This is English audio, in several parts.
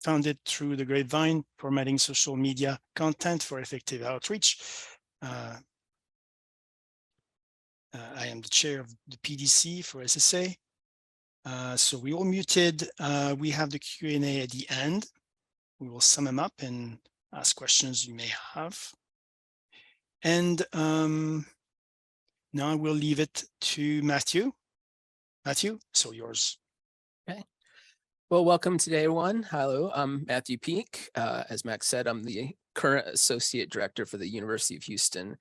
founded through the Grapevine, formatting social media content for effective outreach. I am the chair of the PDC for SSA. So we all muted. We have the Q&A at the end. We will sum them up and ask questions you may have. And now I will leave it to Matthew. Matthew, so yours. Okay. Well, welcome today, everyone. Hello, I'm Matthew Peak. As Max said, I'm the current Associate Director for the University of Houston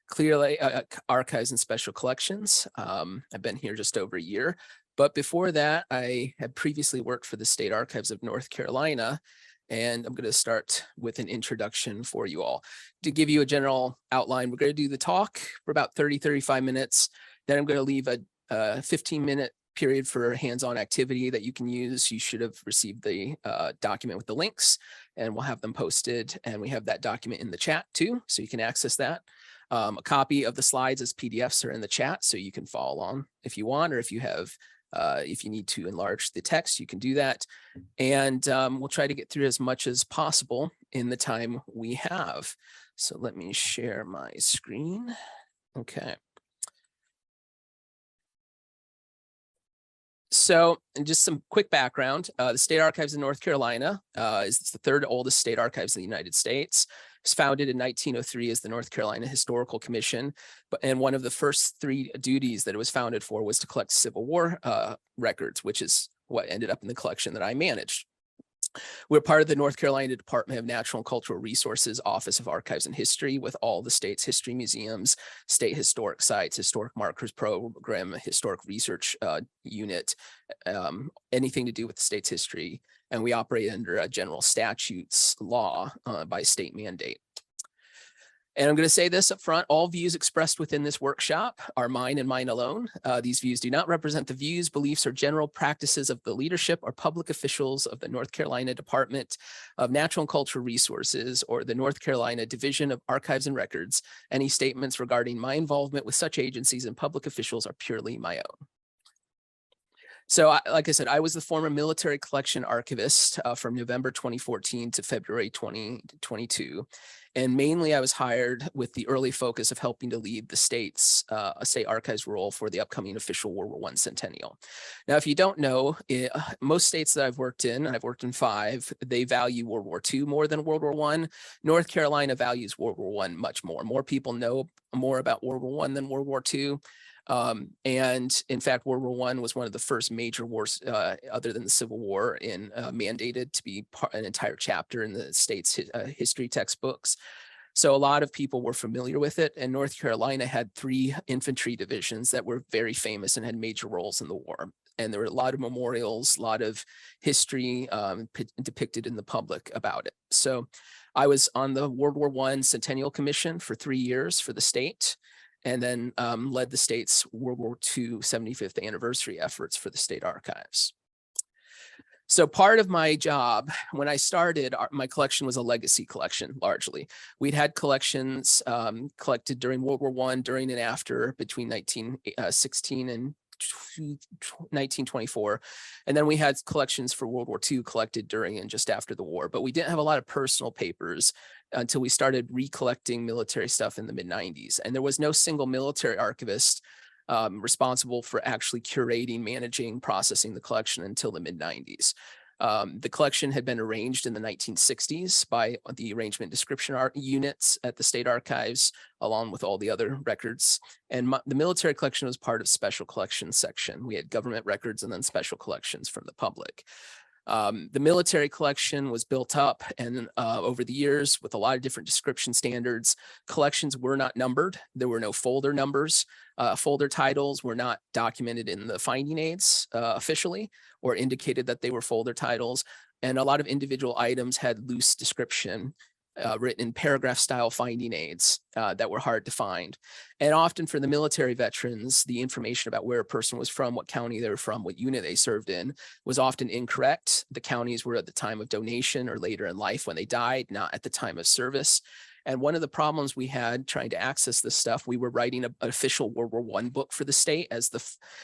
Clear Lake Archives and Special Collections. I've been here just over a year, but before that, I had previously worked for the State Archives of North Carolina, and I'm going to start with an introduction for you all. To give you a general outline, we're going to do the talk for about 30-35 minutes. Then I'm going to leave a 15-minute period for hands-on activity that you can use. You should have received the document with the links, and we'll have them posted. And we have that document in the chat too, so you can access that. A copy of the slides as PDFs are in the chat, so you can follow along if you want, or if you have, if you need to enlarge the text, you can do that. And we'll try to get through as much as possible in the time we have. So let me share my screen. Okay. So, and just some quick background, the State Archives in North Carolina is the third oldest state archives in the United States. It was founded in 1903 as the North Carolina Historical Commission, and one of the first three duties that it was founded for was to collect Civil War records, which is what ended up in the collection that I managed. We're part of the North Carolina Department of Natural and Cultural Resources Office of Archives and History, with all the state's history museums, state historic sites, historic markers program, historic research unit, anything to do with the state's history. And we operate under a general statutes law by state mandate. And I'm going to say this up front, all views expressed within this workshop are mine and mine alone. These views do not represent the views, beliefs, or general practices of the leadership or public officials of the North Carolina Department of Natural and Cultural Resources or the North Carolina Division of Archives and Records. Any statements regarding my involvement with such agencies and public officials are purely my own. So like I said, I was the former military collection archivist from November 2014 to February 2022. And mainly I was hired with the early focus of helping to lead the state's state archives role for the upcoming official World War I centennial. Now, if you don't know, most states that I've worked in, and I've worked in 5, they value World War II more than World War I. North Carolina values World War I much more. More people know more about World War I than World War II. And in fact, World War I was one of the first major wars, other than the Civil War, mandated to be an entire chapter in the state's history textbooks. So a lot of people were familiar with it, and North Carolina had 3 infantry divisions that were very famous and had major roles in the war. And there were a lot of memorials, a lot of history depicted in the public about it. So I was on the World War I Centennial Commission for 3 years for the state, and then led the state's World War II 75th anniversary efforts for the state archives. So part of my job, when I started, my collection was a legacy collection, largely. We'd had collections collected during World War I, during and after, between 1916 and 1924. And then we had collections for World War II collected during and just after the war, but we didn't have a lot of personal papers until we started recollecting military stuff in the mid-90s. And there was no single military archivist responsible for actually curating, managing, processing the collection until the mid-90s. The collection had been arranged in the 1960s by the arrangement description art units at the state archives, along with all the other records. And the military collection was part of special collections section. We had government records and then special collections from the public. The military collection was built up and over the years with a lot of different description standards. Collections were not numbered. There were no folder numbers. Folder titles were not documented in the finding aids officially, or indicated that they were folder titles. And a lot of individual items had loose description written in paragraph style finding aids that were hard to find. And often for the military veterans, the information about where a person was from, what county they were from, what unit they served in was often incorrect. The counties were at the time of donation or later in life when they died, not at the time of service. And one of the problems we had trying to access this stuff, we were writing an official World War I book for the state, as it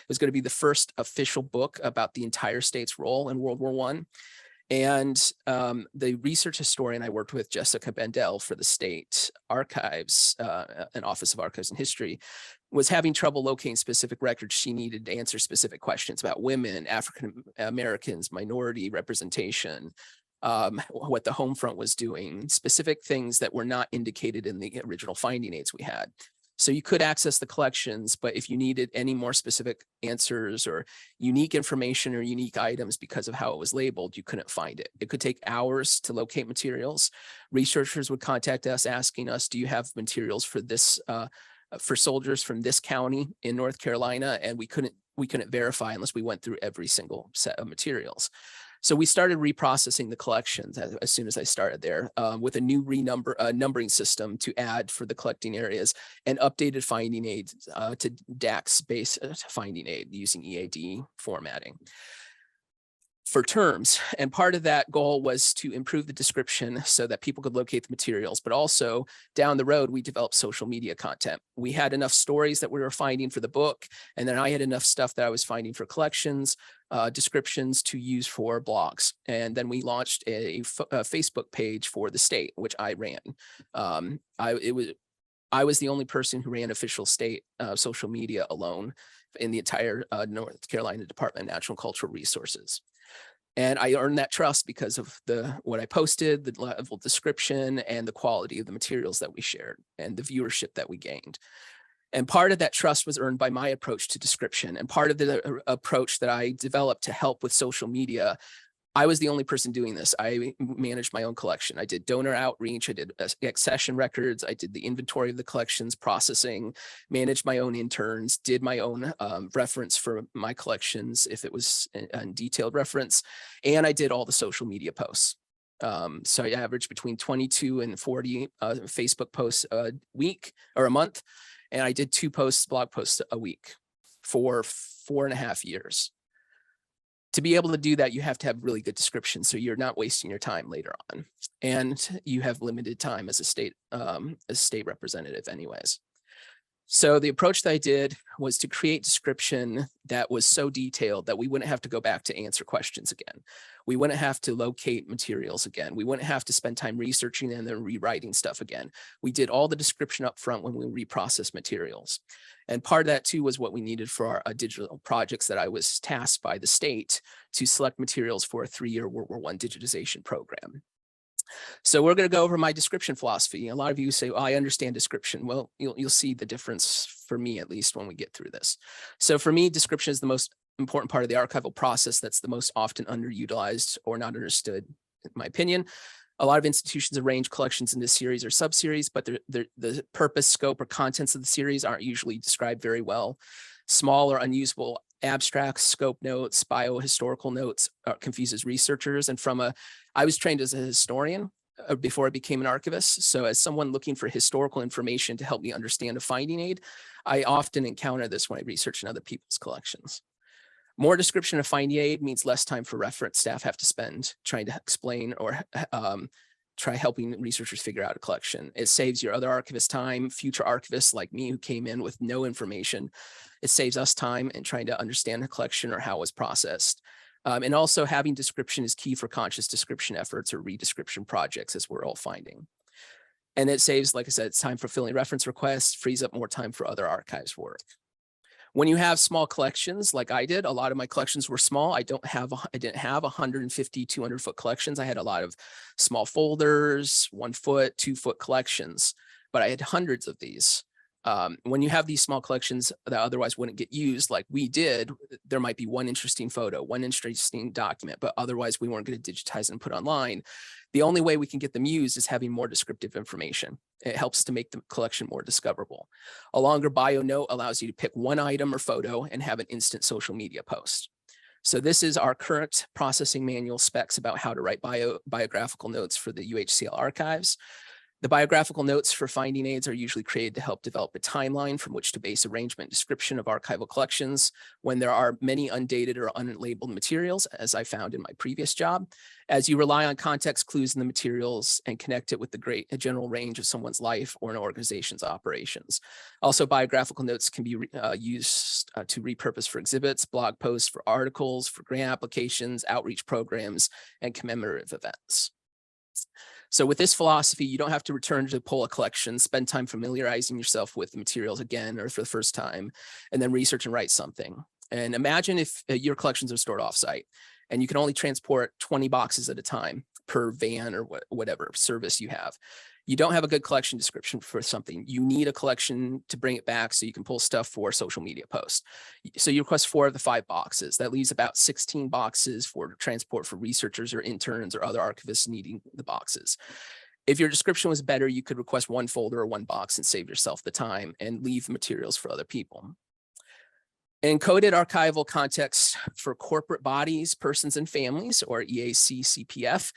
was going to be the first official book about the entire state's role in World War I. And the research historian I worked with, Jessica Bendel, for the state archives, and Office of Archives and History, was having trouble locating specific records she needed to answer specific questions about women, African Americans, minority representation, what the home front was doing, specific things that were not indicated in the original finding aids we had. So you could access the collections, but if you needed any more specific answers or unique information or unique items because of how it was labeled, you couldn't find it. It could take hours to locate materials. Researchers would contact us asking us, do you have materials for this, for soldiers from this county in North Carolina? And we couldn't verify unless we went through every single set of materials. So we started reprocessing the collections as soon as I started there, with a new numbering system to add for the collecting areas and updated finding aids to DAX-based finding aid using EAD formatting for terms. And part of that goal was to improve the description so that people could locate the materials, but also down the road, we developed social media content. We had enough stories that we were finding for the book, and then I had enough stuff that I was finding for collections, descriptions to use for blogs. And then we launched a Facebook page for the state, which I ran. I was the only person who ran official state social media alone in the entire North Carolina Department of Natural and Cultural Resources. And I earned that trust because of what I posted, the level of description, and the quality of the materials that we shared and the viewership that we gained. And part of that trust was earned by my approach to description. And part of the approach that I developed to help with social media, I was the only person doing this. I managed my own collection. I did donor outreach. I did accession records. I did the inventory of the collections, processing, managed my own interns, did my own reference for my collections if it was a detailed reference. And I did all the social media posts. So I averaged between 22 and 40 Facebook posts a week or a month. And I did 2 blog posts a week for 4.5 years. To be able to do that, you have to have really good description, so you're not wasting your time later on. And you have limited time as a state representative anyways. So the approach that I did was to create description that was so detailed that we wouldn't have to go back to answer questions again. We wouldn't have to locate materials again. We wouldn't have to spend time researching and then rewriting stuff again. We did all the description up front when we reprocessed materials. And part of that too was what we needed for our digital projects that I was tasked by the state to select materials for a 3-year World War I digitization program. So we're going to go over my description philosophy. A lot of you say, oh, I understand description. Well, you'll see the difference for me, at least when we get through this. So for me, description is the most important part of the archival process that's the most often underutilized or not understood, in my opinion. A lot of institutions arrange collections into series or subseries, but the purpose, scope, or contents of the series aren't usually described very well. Small or unusable abstracts, scope notes, biohistorical notes confuses researchers. And I was trained as a historian before I became an archivist. So as someone looking for historical information to help me understand a finding aid, I often encounter this when I research in other people's collections. More description of finding aid means less time for reference staff have to spend trying to explain or try helping researchers figure out a collection. It saves your other archivists time, future archivists like me who came in with no information. It saves us time in trying to understand a collection or how it was processed. And also having description is key for conscious description efforts or redescription projects, as we're all finding. And it saves, like I said, it's time for filling reference requests, frees up more time for other archives work. When you have small collections like I did, a lot of my collections were small. I didn't have 150, 200 foot collections. I had a lot of small folders, 1 foot, 2 foot collections, but I had hundreds of these. When you have these small collections that otherwise wouldn't get used like we did, there might be one interesting photo, one interesting document, but otherwise we weren't going to digitize and put online. The only way we can get them used is having more descriptive information. It helps to make the collection more discoverable. A longer bio note allows you to pick one item or photo and have an instant social media post. So this is our current processing manual specs about how to write biographical notes for the UHCL archives. The biographical notes for finding aids are usually created to help develop a timeline from which to base arrangement and description of archival collections when there are many undated or unlabeled materials, as I found in my previous job. As you rely on context clues in the materials and connect it with the general range of someone's life or an organization's operations. Also, biographical notes can be used to repurpose for exhibits, blog posts, for articles, for grant applications, outreach programs, and commemorative events. So with this philosophy, you don't have to return to pull a collection, spend time familiarizing yourself with the materials again or for the first time, and then research and write something. And imagine if your collections are stored offsite and you can only transport 20 boxes at a time per van or whatever service you have. You don't have a good collection description for something. You need a collection to bring it back so you can pull stuff for social media posts. So you request 4 of the 5 boxes. That leaves about 16 boxes for transport for researchers or interns or other archivists needing the boxes. If your description was better, you could request 1 folder or 1 box and save yourself the time and leave materials for other people. Encoded archival context for corporate bodies, persons, and families, or EAC-CPF,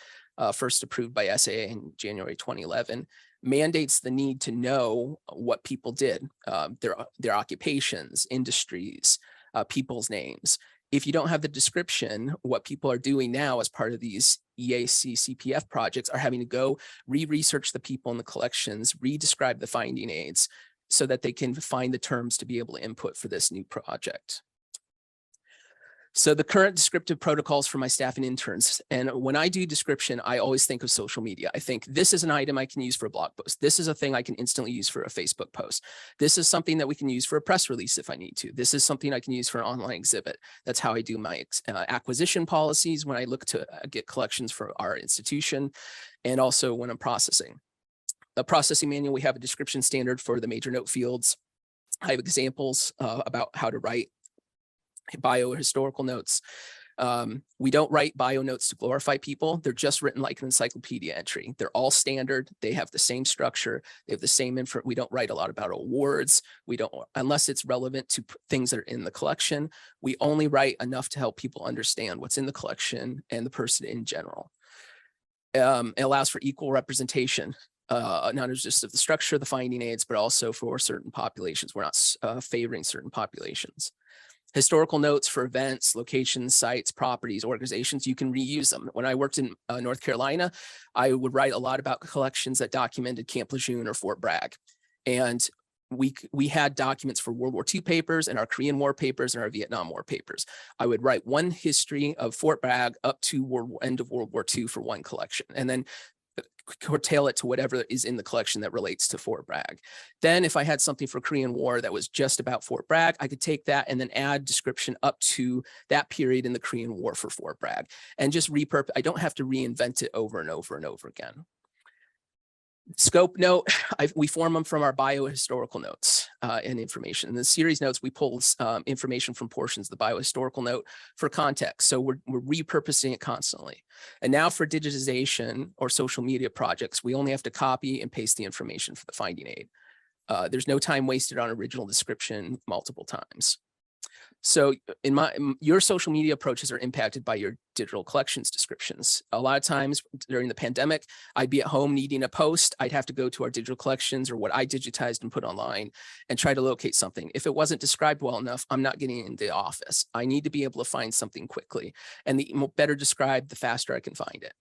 first approved by SAA in January 2011, mandates the need to know what people did, their occupations, industries, people's names. If you don't have the description, what people are doing now as part of these EAC-CPF projects are having to go re-research the people in the collections, re-describe the finding aids, so that they can find the terms to be able to input for this new project. So the current descriptive protocols for my staff and interns, and when I do description, I always think of social media. I think this is an item I can use for a blog post. This is a thing I can instantly use for a Facebook post. This is something that we can use for a press release if I need to. This is something I can use for an online exhibit. That's how I do my acquisition policies when I look to get collections for our institution, and also when I'm processing. The processing manual, we have a description standard for the major note fields. I have examples about how to write biohistorical notes. We don't write bio notes to glorify people. They're just written like an encyclopedia entry. They're all standard. They have the same structure. They have the same info. We don't write a lot about awards. We don't, unless it's relevant to things that are in the collection. We only write enough to help people understand what's in the collection and the person in general. It allows for equal representation. Not just of the structure of the finding aids, but also for certain populations. We're not favoring certain populations. Historical notes for events, locations, sites, properties, organizations, you can reuse them. When I worked in North Carolina, I would write a lot about collections that documented Camp Lejeune or Fort Bragg. And we had documents for World War II papers and our Korean War papers and our Vietnam War papers. I would write one history of Fort Bragg up to end of World War II for one collection, and then curtail it to whatever is in the collection that relates to Fort Bragg. Then if I had something for Korean War that was just about Fort Bragg, I could take that and then add description up to that period in the Korean War for Fort Bragg and just repurpose. I don't have to reinvent it over and over and over again. Scope note, we form them from our biohistorical notes and information. In the series notes, we pull information from portions of the biohistorical note for context. So we're repurposing it constantly. And now for digitization or social media projects, we only have to copy and paste the information for the finding aid. There's no time wasted on original description multiple times. So your social media approaches are impacted by your digital collections descriptions. A lot of times during the pandemic, I'd be at home needing a post. I'd have to go to our digital collections or what I digitized and put online and try to locate something. If it wasn't described well enough, I'm not getting into the office. I need to be able to find something quickly. And the better described, the faster I can find it.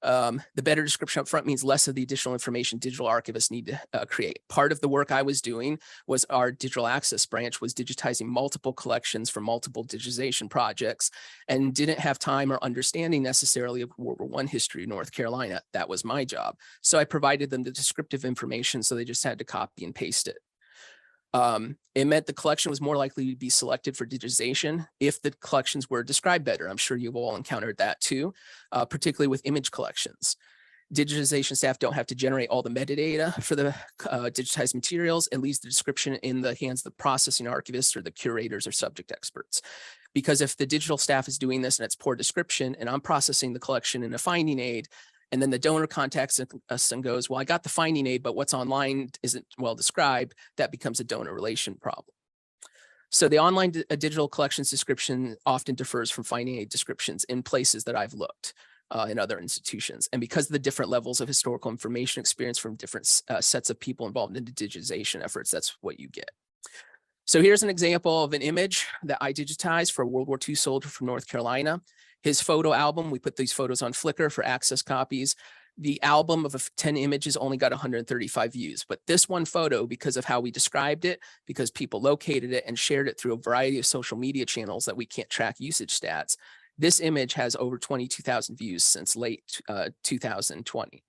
The better description up front means less of the additional information digital archivists need to create. Part of the work I was doing was our digital access branch was digitizing multiple collections for multiple digitization projects and didn't have time or understanding necessarily of World War I history in North Carolina. That was my job. So I provided them the descriptive information, so they just had to copy and paste it. It meant the collection was more likely to be selected for digitization if the collections were described better. I'm sure you've all encountered that too, particularly with image collections. Digitization staff don't have to generate all the metadata for the digitized materials. It leaves the description in the hands of the processing archivists or the curators or subject experts. Because if the digital staff is doing this and it's poor description and I'm processing the collection in a finding aid, and then the donor contacts us and goes, well, I got the finding aid, but what's online isn't well described. That becomes a donor relation problem. So the online digital collections description often differs from finding aid descriptions in places that I've looked. in other institutions. And because of the different levels of historical information experience from different sets of people involved in the digitization efforts, that's what you get. So here's an example of an image that I digitized for a World War II soldier from North Carolina. His photo album, we put these photos on Flickr for access copies. The album of 10 images only got 135 views, but this one photo, because of how we described it, because people located it and shared it through a variety of social media channels that we can't track usage stats, this image has over 22,000 views since late 2020.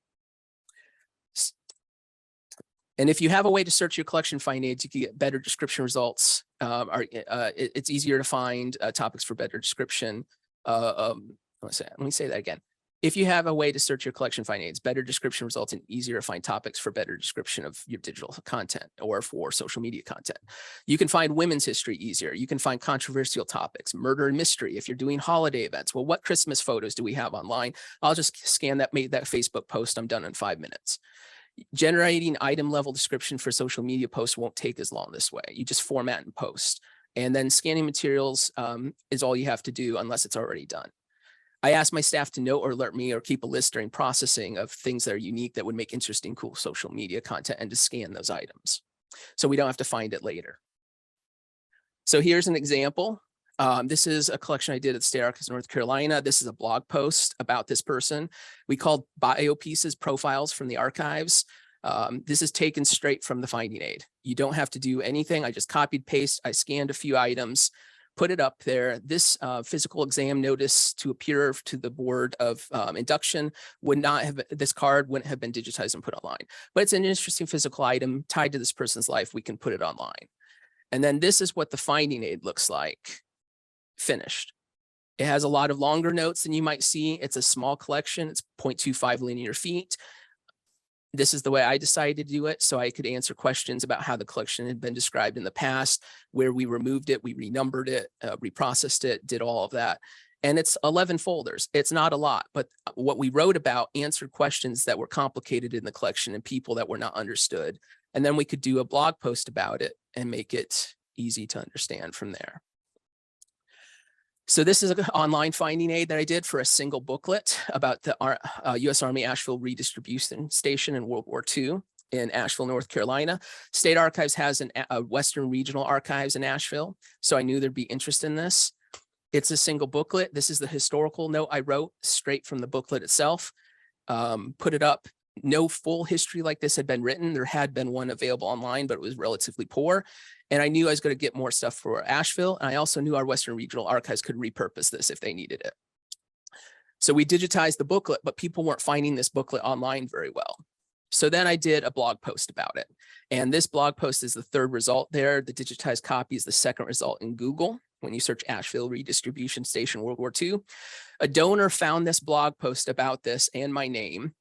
And if you have a way to search your collection find aids, you can get better description results. It's easier to find topics for better description. Let me say that again. If you have a way to search your collection find aids, better description results, and easier to find topics for better description of your digital content or for social media content. You can find women's history easier. You can find controversial topics, murder and mystery. If you're doing holiday events, well, what Christmas photos do we have online? I'll just scan that, make that Facebook post. I'm done in 5 minutes. Generating item level description for social media posts won't take as long this way. You just format and post. And then scanning materials is all you have to do unless it's already done. I ask my staff to note or alert me or keep a list during processing of things that are unique that would make interesting, cool social media content and to scan those items so we don't have to find it later. So here's an example. This is a collection I did at the State Archives of North Carolina. This is a blog post about this person. We called bio pieces profiles from the archives. This is taken straight from the finding aid. You don't have to do anything. I just copied, paste. I scanned a few items, put it up there. This physical exam notice to appear to the board of induction would not have, this card wouldn't have been digitized and put online. But it's an interesting physical item tied to this person's life. We can put it online. And then this is what the finding aid looks like finished. It has a lot of longer notes than you might see. It's a small collection. It's 0.25 linear feet. This is the way I decided to do it, so I could answer questions about how the collection had been described in the past, where we removed it, we renumbered it, reprocessed it, did all of that. And it's 11 folders. It's not a lot, but what we wrote about answered questions that were complicated in the collection and people that were not understood. And then we could do a blog post about it and make it easy to understand from there. So this is an online finding aid that I did for a single booklet about the U.S. Army Asheville Redistribution Station in World War II in Asheville, North Carolina. State Archives has a Western Regional Archives in Asheville, so I knew there'd be interest in this. It's a single booklet. This is the historical note I wrote straight from the booklet itself. Put it up. No full history like this had been written. There had been one available online, but it was relatively poor. And I knew I was going to get more stuff for Asheville. And I also knew our Western Regional Archives could repurpose this if they needed it. So we digitized the booklet, but people weren't finding this booklet online very well. So then I did a blog post about it. And this blog post is the third result there. The digitized copy is the second result in Google when you search Asheville Redistribution Station World War II. A donor found this blog post about this and my name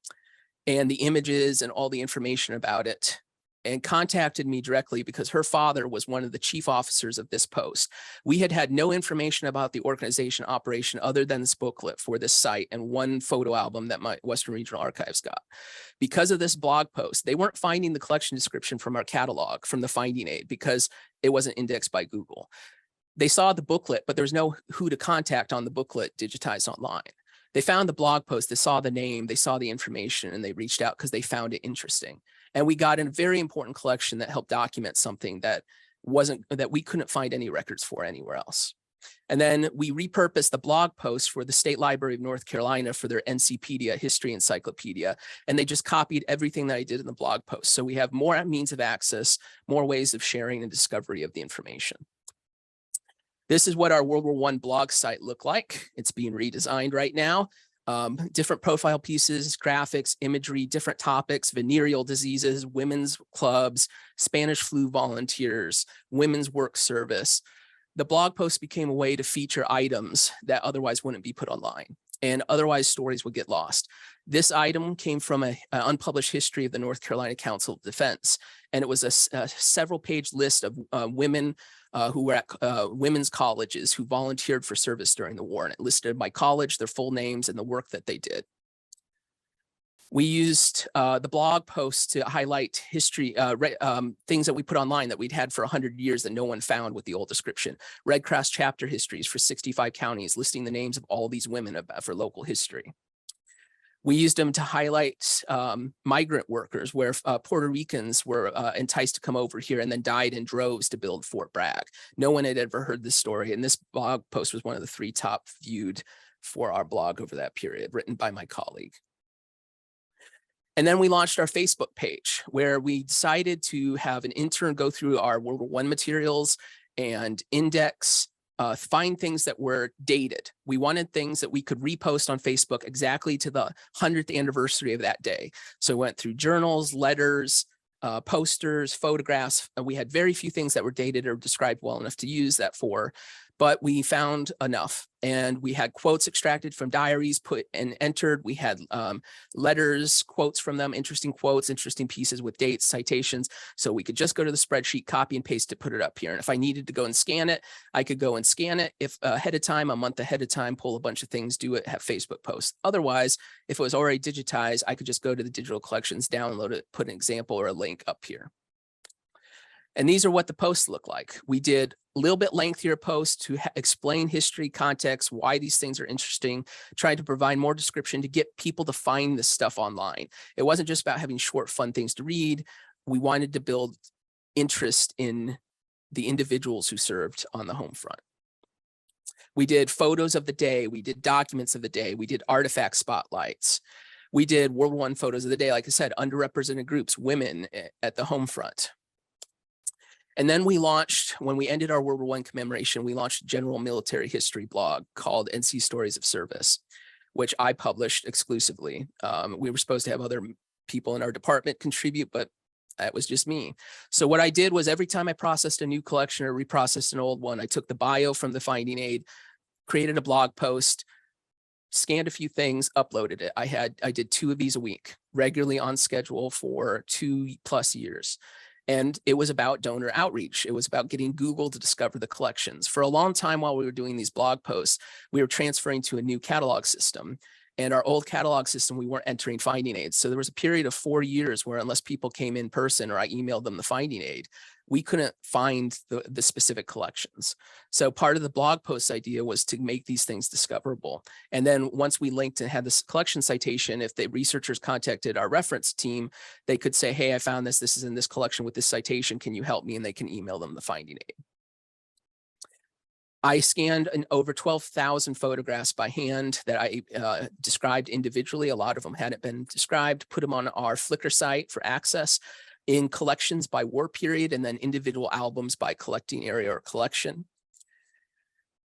and the images and all the information about it, and contacted me directly because her father was one of the chief officers of this post. We had had no information about the organization operation other than this booklet for this site and one photo album that my Western Regional Archives got. Because of this blog post, they weren't finding the collection description from our catalog, from the finding aid, because it wasn't indexed by Google. They saw the booklet, but there's no who to contact on the booklet digitized online. They found the blog post, they saw the name, they saw the information, and they reached out because they found it interesting. And we got a very important collection that helped document something that we couldn't find any records for anywhere else. And then we repurposed the blog post for the State Library of North Carolina for their NCpedia History Encyclopedia. And they just copied everything that I did in the blog post. So we have more means of access, more ways of sharing and discovery of the information. This is what our World War I blog site looked like. It's being redesigned right now. Different profile pieces, graphics, imagery, different topics, venereal diseases, women's clubs, Spanish flu volunteers, women's work service. The blog post became a way to feature items that otherwise wouldn't be put online, and otherwise stories would get lost. This item came from an unpublished history of the North Carolina Council of Defense, and it was a several-page list of women who were at women's colleges who volunteered for service during the war, and it listed by college, their full names, and the work that they did. We used the blog posts to highlight history, things that we put online that we'd had for 100 years that no one found with the old description. Red Cross chapter histories for 65 counties, listing the names of all these women for local history. We used them to highlight migrant workers, where Puerto Ricans were enticed to come over here and then died in droves to build Fort Bragg. No one had ever heard this story, and this blog post was one of the 3 top viewed for our blog over that period, written by my colleague. And then we launched our Facebook page, where we decided to have an intern go through our World War I materials and index, find things that were dated. We wanted things that we could repost on Facebook exactly to the 100th anniversary of that day. So we went through journals, letters, posters, photographs. We had very few things that were dated or described well enough to use that for, but we found enough. And we had quotes extracted from diaries, put and entered. We had letters, quotes from them, interesting quotes, interesting pieces with dates, citations. So we could just go to the spreadsheet, copy and paste it, put it up here. And if I needed to go and scan it, I could go and scan it. If ahead of time, a month ahead of time, pull a bunch of things, do it, have Facebook posts. Otherwise, if it was already digitized, I could just go to the digital collections, download it, put an example or a link up here. And these are what the posts look like. We did a little bit lengthier posts to explain history, context, why these things are interesting, trying to provide more description to get people to find this stuff online. It wasn't just about having short, fun things to read. We wanted to build interest in the individuals who served on the home front. We did photos of the day. We did documents of the day. We did artifact spotlights. We did World War I photos of the day. Like I said, underrepresented groups, women at the home front. And then we launched, when we ended our World War I commemoration, we launched a general military history blog called NC Stories of Service, which I published exclusively. We were supposed to have other people in our department contribute, but that was just me. So what I did was every time I processed a new collection or reprocessed an old one, I took the bio from the finding aid, created a blog post, scanned a few things, uploaded it. I did 2 of these a week, regularly on schedule for 2+ years. And it was about donor outreach. It was about getting Google to discover the collections. For a long time while we were doing these blog posts, we were transferring to a new catalog system. And our old catalog system, we weren't entering finding aids. So there was a period of 4 years where unless people came in person or I emailed them the finding aid, we couldn't find the specific collections. So part of the blog post idea was to make these things discoverable. And then once we linked and had this collection citation, if the researchers contacted our reference team, they could say, hey, I found this, this is in this collection with this citation, can you help me? And they can email them the finding aid. I scanned over 12,000 photographs by hand that I described individually. A lot of them hadn't been described, put them on our Flickr site for access in collections by war period, and then individual albums by collecting area or collection.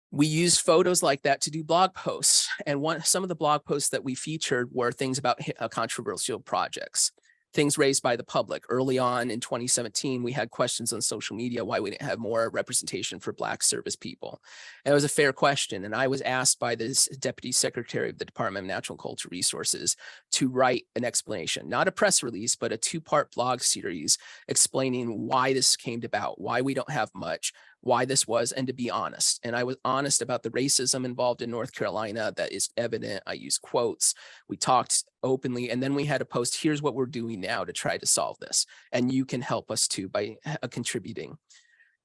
We used photos like that to do blog posts. And some of the blog posts that we featured were things about controversial projects, things raised by the public. Early on in 2017, we had questions on social media why we didn't have more representation for Black service people. And it was a fair question. And I was asked by this Deputy Secretary of the Department of Natural and Cultural Resources to write an explanation, not a press release, but a 2-part blog series explaining why this came about, why we don't have much, why this was, and to be honest. And I was honest about the racism involved in North Carolina that is evident. I used quotes. We talked openly, and then we had a post, here's what we're doing now to try to solve this. And you can help us too by contributing.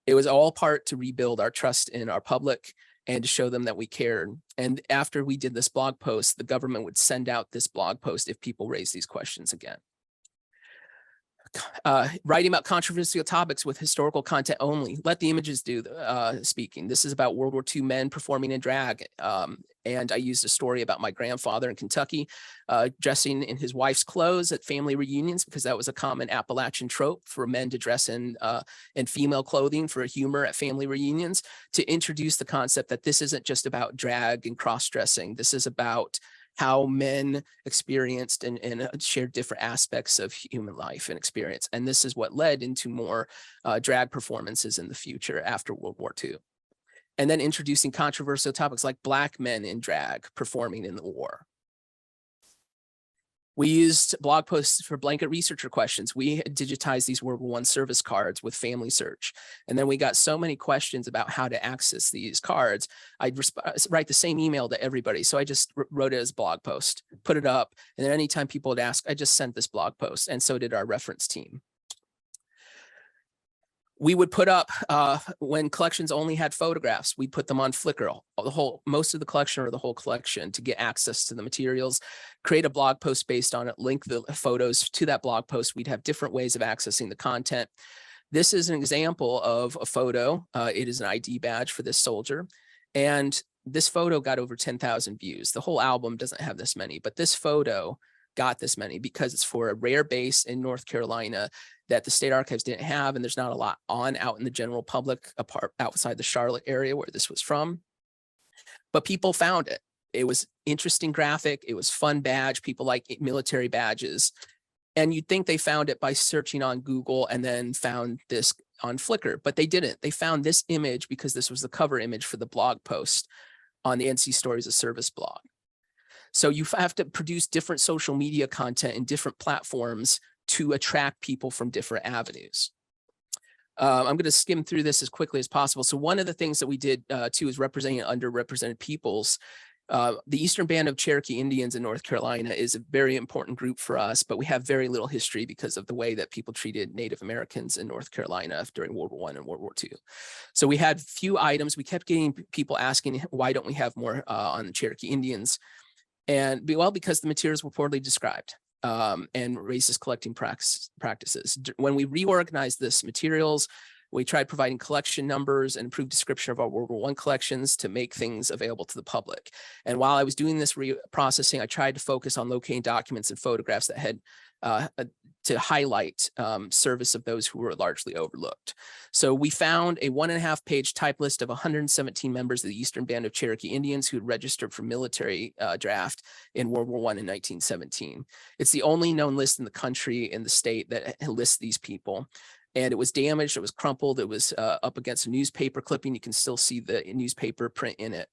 It was all part to rebuild our trust in our public and to show them that we cared. And after we did this blog post, the government would send out this blog post if people raise these questions again. Writing about controversial topics with historical content only. Let the images do the speaking. This is about World War II men performing in drag. And I used a story about my grandfather in Kentucky dressing in his wife's clothes at family reunions, because that was a common Appalachian trope for men to dress in female clothing for humor at family reunions, to introduce the concept that this isn't just about drag and cross-dressing. This is about how men experienced and shared different aspects of human life and experience. And this is what led into more drag performances in the future after World War II. And then introducing controversial topics like Black men in drag performing in the war. We used blog posts for blanket researcher questions. We digitized these World War I service cards with Family Search. And then we got so many questions about how to access these cards. I'd write the same email to everybody. So I just wrote it as a blog post, put it up. And then anytime people would ask, I just sent this blog post. And so did our reference team. We would put up, when collections only had photographs, we'd put them on Flickr, most of the collection or the whole collection, to get access to the materials, create a blog post based on it, link the photos to that blog post. We'd have different ways of accessing the content. This is an example of a photo. It is an ID badge for this soldier. And this photo got over 10,000 views. The whole album doesn't have this many, but this photo got this many because it's for a rare base in North Carolina that the state archives didn't have, and there's not a lot out in the general public outside the Charlotte area where this was from. But people found it. It was interesting graphic. It was fun badge. People like military badges. And you'd think they found it by searching on Google and then found this on Flickr, but they didn't. They found this image because this was the cover image for the blog post on the NC Stories of Service blog. So you have to produce different social media content in different platforms to attract people from different avenues. I'm going to skim through this as quickly as possible. So one of the things that we did too is representing underrepresented peoples. The Eastern Band of Cherokee Indians in North Carolina is a very important group for us, but we have very little history because of the way that people treated Native Americans in North Carolina during World War I and World War II. So we had few items. We kept getting people asking, why don't we have more on the Cherokee Indians? And well, because the materials were poorly described and racist collecting practices. When we reorganized this materials, we tried providing collection numbers and improved description of our World War I collections to make things available to the public. And while I was doing this reprocessing, I tried to focus on locating documents and photographs that had to highlight service of those who were largely overlooked. So we found a 1.5-page type list of 117 members of the Eastern Band of Cherokee Indians who had registered for military draft in World War I in 1917. It's the only known list in the country, in the state, that lists these people. And it was damaged, it was crumpled, it was up against a newspaper clipping. You can still see the newspaper print in it.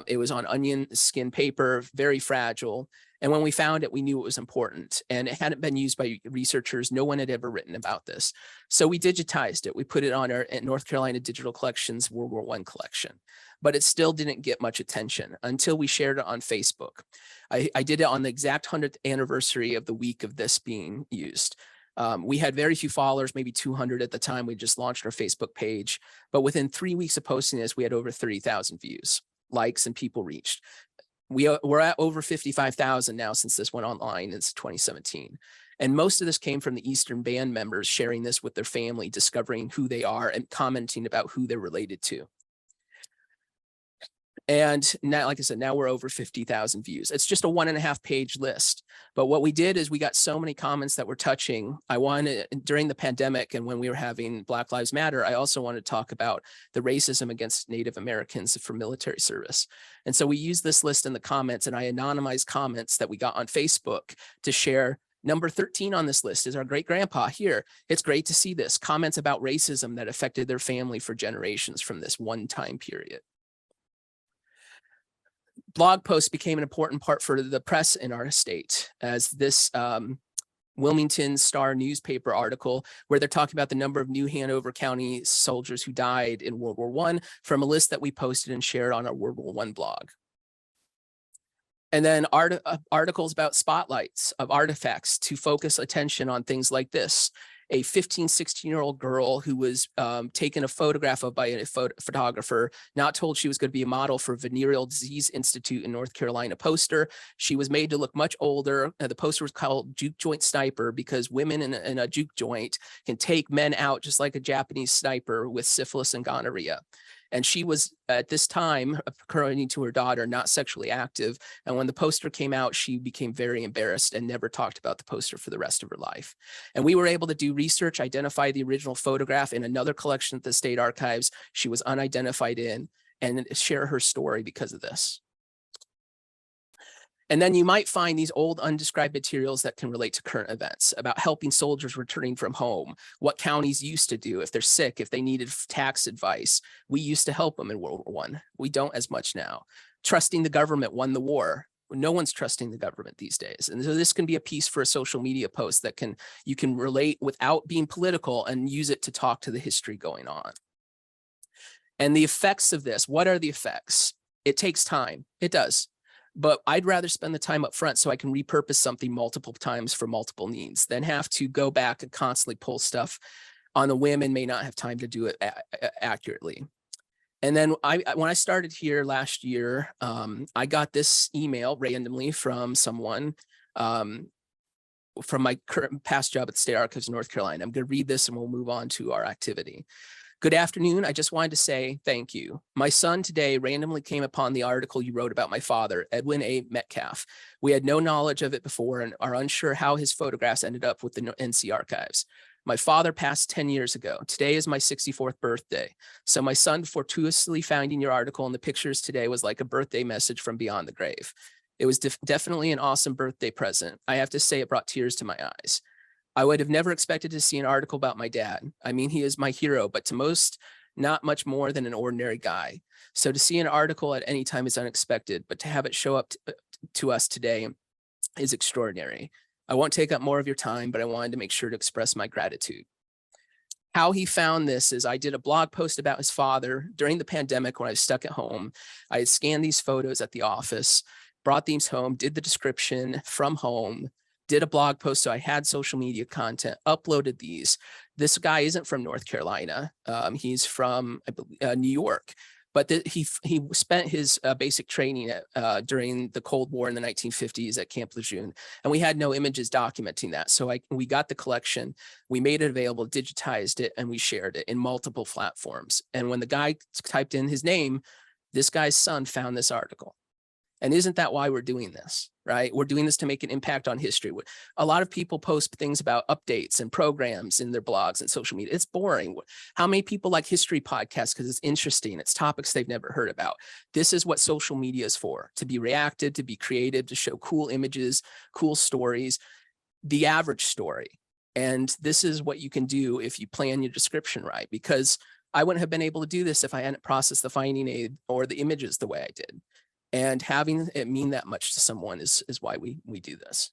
It was on onion skin paper, very fragile. And when we found it, we knew it was important. And it hadn't been used by researchers. No one had ever written about this. So we digitized it. We put it on our North Carolina Digital Collections World War I collection. But it still didn't get much attention until we shared it on Facebook. I did it on the exact 100th anniversary of the week of this being used. We had very few followers, maybe 200 at the time. We just launched our Facebook page. But within 3 weeks of posting this, we had over 30,000 views, likes, and people reached. We're at over 55,000 now since this went online. It's 2017. And most of this came from the Eastern Band members sharing this with their family, discovering who they are and commenting about who they're related to. And now, like I said, now we're over 50,000 views. It's just a 1.5-page list. But what we did is we got so many comments that were touching. I wanted, during the pandemic and when we were having Black Lives Matter, I also wanted to talk about the racism against Native Americans for military service. And so we used this list in the comments, and I anonymized comments that we got on Facebook to share. Number 13 on this list is our great grandpa here. It's great to see this. Comments about racism that affected their family for generations from this one time period. Blog posts became an important part for the press in our state, as this Wilmington Star newspaper article where they're talking about the number of New Hanover County soldiers who died in World War I from a list that we posted and shared on our World War I blog. And then articles about spotlights of artifacts to focus attention on things like this. A 15, 16-year-old girl who was taken a photograph of by a photographer, not told she was going to be a model for Venereal Disease Institute in North Carolina poster. She was made to look much older. The poster was called Juke Joint Sniper because women in a juke joint can take men out just like a Japanese sniper with syphilis and gonorrhea. And she was, at this time, according to her daughter, not sexually active. And when the poster came out, she became very embarrassed and never talked about the poster for the rest of her life. And we were able to do research, identify the original photograph in another collection at the state archives she was unidentified in, and share her story because of this. And then you might find these old undescribed materials that can relate to current events about helping soldiers returning from home, what counties used to do if they're sick, if they needed tax advice. We used to help them in World War I. We don't as much now. Trusting the government won the war. No one's trusting the government these days. And so this can be a piece for a social media post that you can relate without being political and use it to talk to the history going on. And the effects of this, what are the effects? It takes time. It does. But I'd rather spend the time up front so I can repurpose something multiple times for multiple needs than have to go back and constantly pull stuff on a whim and may not have time to do it accurately. And then when I started here last year, I got this email randomly from someone from my current past job at the State Archives of North Carolina. I'm going to read this and we'll move on to our activity. Good afternoon. I just wanted to say thank you. My son today randomly came upon the article you wrote about my father, Edwin A. Metcalf. We had no knowledge of it before and are unsure how his photographs ended up with the NC Archives. My father passed 10 years ago. Today is my 64th birthday. So my son fortuitously finding your article and the pictures today was like a birthday message from beyond the grave. It was definitely an awesome birthday present. I have to say it brought tears to my eyes. I would have never expected to see an article about my dad. I mean, he is my hero, but to most, not much more than an ordinary guy. So to see an article at any time is unexpected, but to have it show up to us today is extraordinary. I won't take up more of your time, but I wanted to make sure to express my gratitude. How he found this is I did a blog post about his father during the pandemic when I was stuck at home. I had scanned these photos at the office, brought these home, did the description from home, did a blog post. So I had social media content, uploaded these. This guy isn't from North Carolina. He's from New York, but he spent his basic training during the Cold War in the 1950s at Camp Lejeune. And we had no images documenting that. So we got the collection, we made it available, digitized it, and we shared it in multiple platforms. And when the guy typed in his name, this guy's son found this article. And isn't that why we're doing this, right? We're doing this to make an impact on history. A lot of people post things about updates and programs in their blogs and social media. It's boring. How many people like history podcasts because it's interesting, it's topics they've never heard about. This is what social media is for, to be reactive, to be creative, to show cool images, cool stories, the average story. And this is what you can do if you plan your description right, because I wouldn't have been able to do this if I hadn't processed the finding aid or the images the way I did. And having it mean that much to someone is why we do this.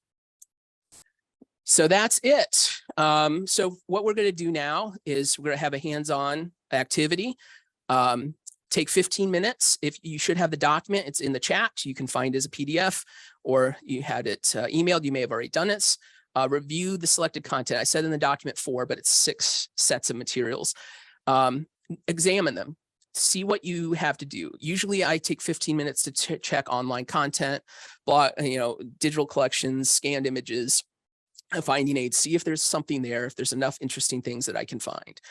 So that's it. So what we're going to do now is we're going to have a hands-on activity. Take 15 minutes. If you should have the document, it's in the chat. You can find it as a PDF, or you had it emailed. You may have already done it. Review the selected content. I said in the document 4, but it's 6 sets of materials. Examine them. See what you have to do. Usually I take 15 minutes to check online content, digital collections, scanned images, finding aids, see if there's something there, if there's enough interesting things that I can find.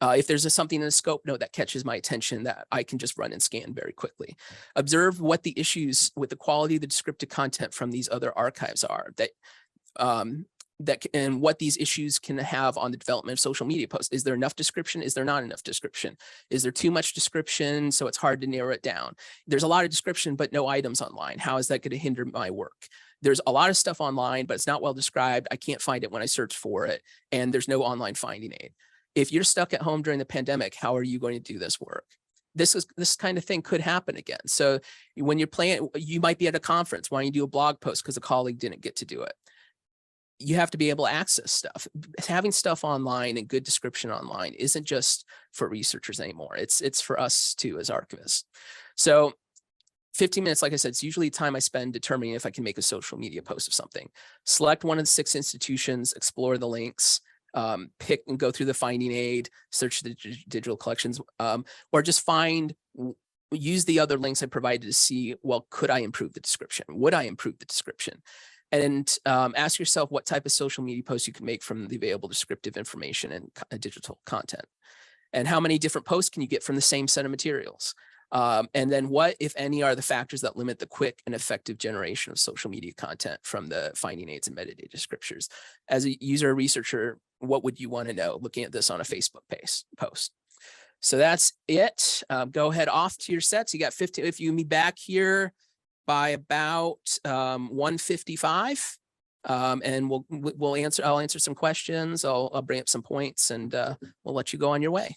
If there's something in a scope note that catches my attention that I can just run and scan very quickly. Observe what the issues with the quality of the descriptive content from these other archives are, and what these issues can have on the development of social media posts. Is there enough description? Is there not enough description? Is there too much description so it's hard to narrow it down? There's a lot of description, but no items online. How is that going to hinder my work? There's a lot of stuff online, but it's not well described. I can't find it when I search for it, and there's no online finding aid. If you're stuck at home during the pandemic, how are you going to do this work? This kind of thing could happen again. So when you're playing, you might be at a conference. Why don't you do a blog post because a colleague didn't get to do it? You have to be able to access stuff. Having stuff online and good description online isn't just for researchers anymore. It's for us too as archivists. So 15 minutes, like I said, it's usually time I spend determining if I can make a social media post of something. Select one of the 6 institutions, explore the links, pick and go through the finding aid, search the digital collections, or just use the other links I provided to see, well, could I improve the description? Would I improve the description? And ask yourself what type of social media posts you can make from the available descriptive information and digital content. And how many different posts can you get from the same set of materials? And then what, if any, are the factors that limit the quick and effective generation of social media content from the finding aids and metadata descriptors? As a user or researcher, what would you want to know looking at this on a Facebook post? So that's it. Go ahead off to your sets. You got 15. If you meet back here by about 1:55, and I'll answer some questions. I'll bring up some points, and we'll let you go on your way.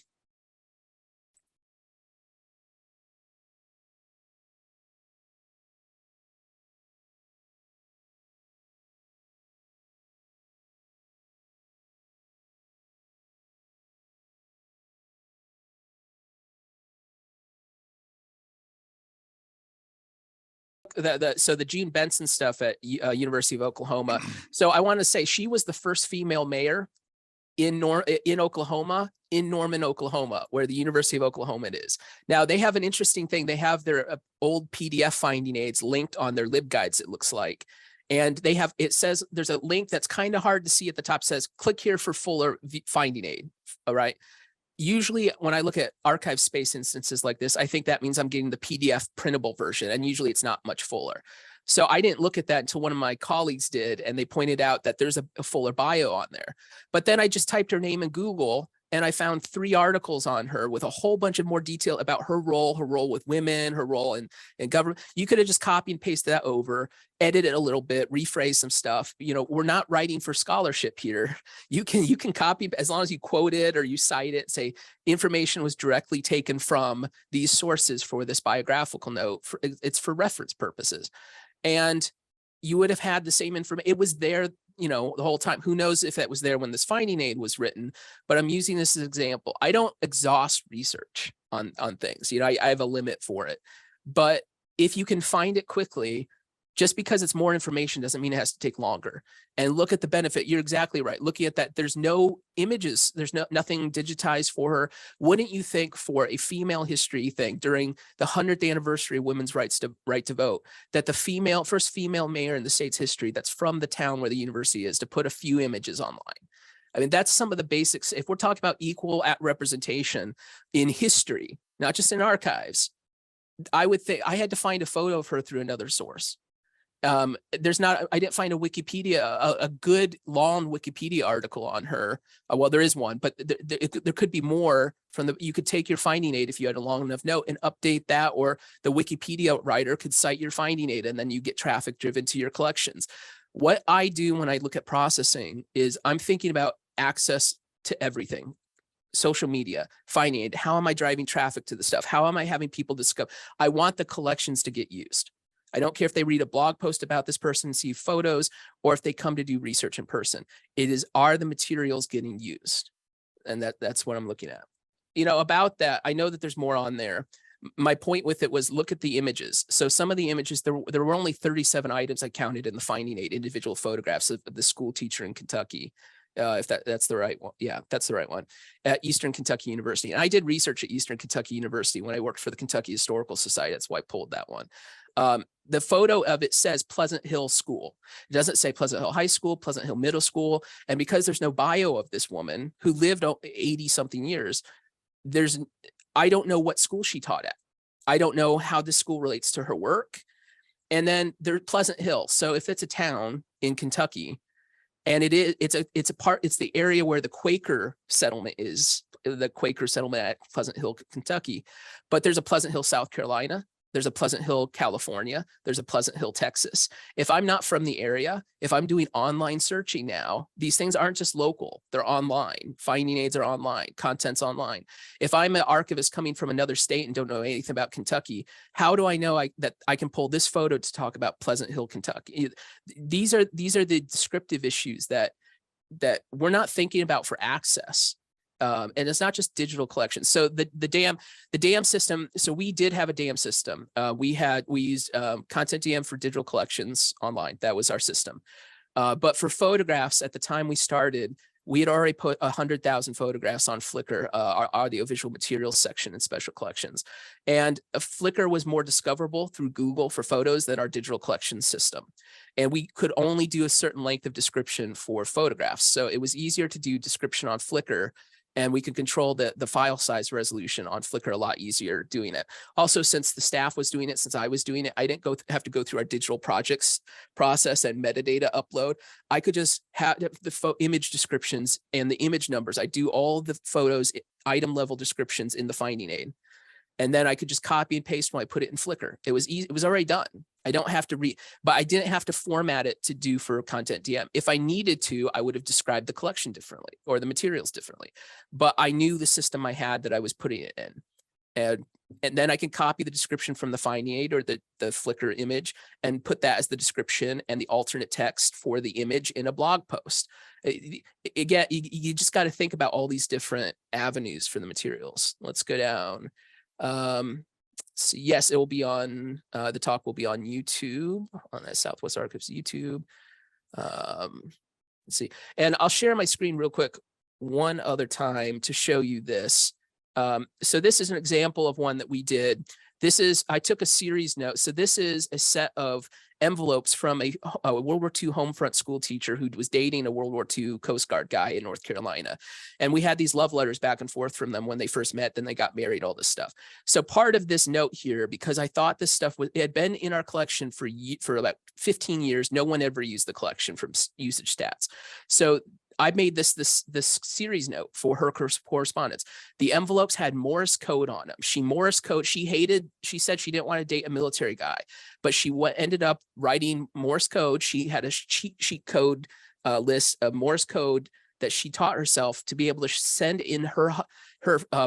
So the Jean Benson stuff at University of Oklahoma. So I want to say she was the first female mayor in Oklahoma, in Norman, Oklahoma, where the University of Oklahoma is. Now they have an interesting thing. They have their old PDF finding aids linked on their LibGuides, it looks like. And they have, it says, there's a link that's kind of hard to see at the top, says, click here for fuller finding aid. All right. Usually when I look at archive space instances like this, I think that means I'm getting the PDF printable version. And usually it's not much fuller. So I didn't look at that until one of my colleagues did. And they pointed out that there's a fuller bio on there. But then I just typed her name in Google and I found 3 articles on her with a whole bunch of more detail about her role with women, her role in government. You could have just copy and paste that over, edit it a little bit, rephrase some stuff. You know, we're not writing for scholarship here. You can copy as long as you quote it or you cite it, say information was directly taken from these sources for this biographical note. It's for reference purposes. And you would have had the same information. It was there, you know, the whole time. Who knows if that was there when this finding aid was written, but I'm using this as an example. I don't exhaust research on things. You know, I have a limit for it, but if you can find it quickly, just because it's more information doesn't mean it has to take longer. And look at the benefit. You're exactly right. Looking at that, there's no images. There's nothing digitized for her. Wouldn't you think for a female history thing during the 100th anniversary of women's right to vote, that the first female mayor in the state's history that's from the town where the university is, to put a few images online? I mean, that's some of the basics. If we're talking about equal representation in history, not just in archives, I would think I had to find a photo of her through another source. I didn't find a good long Wikipedia article on her. Well, there is one, but there could be more you could take your finding aid if you had a long enough note and update that, or the Wikipedia writer could cite your finding aid and then you get traffic driven to your collections. What I do when I look at processing is I'm thinking about access to everything. Social media, finding aid. How am I driving traffic to the stuff? How am I having people discover? I want the collections to get used. I don't care if they read a blog post about this person, see photos, or if they come to do research in person. Are the materials getting used? And that's what I'm looking at. You know, about that, I know that there's more on there. My point with it was look at the images. So some of the images, there were only 37 items I counted in the finding aid, individual photographs of the school teacher in Kentucky. If that's the right one. Yeah, that's the right one. At Eastern Kentucky University. And I did research at Eastern Kentucky University when I worked for the Kentucky Historical Society. That's why I pulled that one. The photo of it says Pleasant Hill School. It doesn't say Pleasant Hill High School, Pleasant Hill Middle School. And because there's no bio of this woman who lived 80 something years, I don't know what school she taught at. I don't know how this school relates to her work. And then there's Pleasant Hill. So if it's a town in Kentucky, and it's the area where the Quaker settlement is, the Quaker settlement at Pleasant Hill, Kentucky, but there's a Pleasant Hill, South Carolina. There's a Pleasant Hill, California. There's a Pleasant Hill, Texas. If I'm not from the area, if I'm doing online searching now, these things aren't just local, they're online. Finding aids are online, content's online. If I'm an archivist coming from another state and don't know anything about Kentucky, how do I know that I can pull this photo to talk about Pleasant Hill, Kentucky? These are the descriptive issues that we're not thinking about for access. And it's not just digital collections. So the DAM system. So we did have a DAM system. We used Content DM for digital collections online. That was our system. But for photographs, at the time we started, we had already put 100,000 photographs on Flickr, our audiovisual materials section in special collections. And Flickr was more discoverable through Google for photos than our digital collection system. And we could only do a certain length of description for photographs. So it was easier to do description on Flickr, and we could control the file size resolution on Flickr a lot easier doing it. Also, since the staff was doing it, since I was doing it, I didn't have to go through our digital projects process and metadata upload. I could just have the image descriptions and the image numbers. I do all the photos, item level descriptions in the finding aid. And then I could just copy and paste when I put it in Flickr. It was easy. It was already done. I don't have to but I didn't have to format it to do for Content DM. If I needed to, I would have described the collection differently or the materials differently. But I knew the system I had that I was putting it in. And then I can copy the description from the finding aid or the Flickr image and put that as the description and the alternate text for the image in a blog post. Again, you just got to think about all these different avenues for the materials. Let's go down. So yes, it will be on, the talk will be on YouTube, on that Southwest Archives YouTube. Let's see, and I'll share my screen real quick. one other time to show you this. So this is an example of one that we did. I took a series note. So this is a set of envelopes from a World War II home front school teacher who was dating a World War II Coast Guard guy in North Carolina. And we had these love letters back and forth from them when they first met, then they got married, all this stuff. So part of this note here, because I thought this stuff it had been in our collection for about 15 years, no one ever used the collection from usage stats. So I made this series note for her correspondence. The envelopes had Morse code on them. She said she didn't want to date a military guy, but she ended up writing Morse code. She had a cheat sheet code list of Morse code that she taught herself to be able to send in her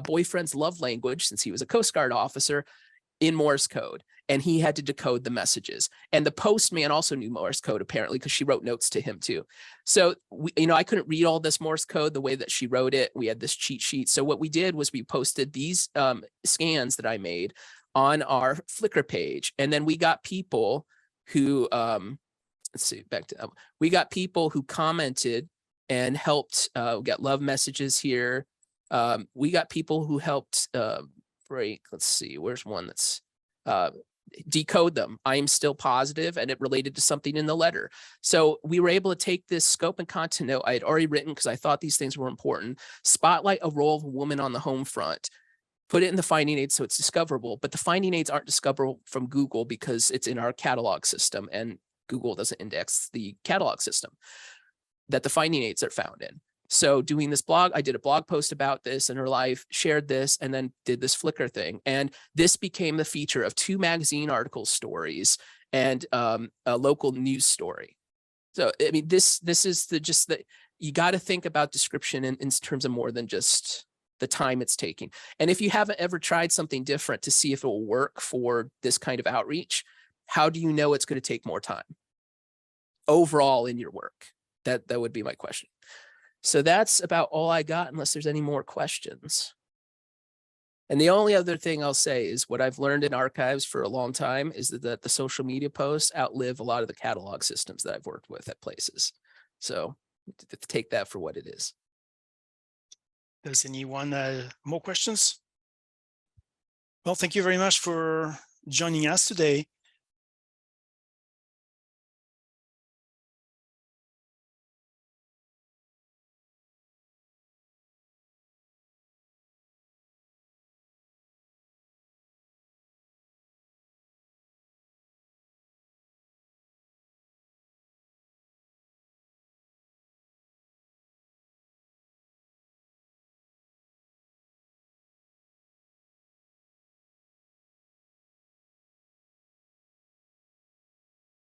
boyfriend's love language, since he was a Coast Guard officer, in Morse code. And he had to decode the messages. And the postman also knew Morse code, apparently, because she wrote notes to him too. So, I couldn't read all this Morse code the way that she wrote it. We had this cheat sheet. So what we did was we posted these scans that I made on our Flickr page. And then we got people who, we got people who commented and helped get love messages here. We got people who helped let's see, where's one that's decode them. I am still positive, and it related to something in the letter. So we were able to take this scope and content note I had already written because I thought these things were important, spotlight a role of a woman on the home front, put it in the finding aids so it's discoverable, but the finding aids aren't discoverable from Google because it's in our catalog system, and Google doesn't index the catalog system that the finding aids are found in. So doing this blog, I did a blog post about this in her life, shared this, and then did this Flickr thing. And this became the feature of 2 magazine article stories and a local news story. So, I mean, this is you got to think about description in terms of more than just the time it's taking. And if you haven't ever tried something different to see if it will work for this kind of outreach, how do you know it's going to take more time overall in your work? That would be my question. So that's about all I got, unless there's any more questions. And the only other thing I'll say is what I've learned in archives for a long time is that the social media posts outlive a lot of the catalog systems that I've worked with at places. So take that for what it is. Does anyone more questions? Well, thank you very much for joining us today.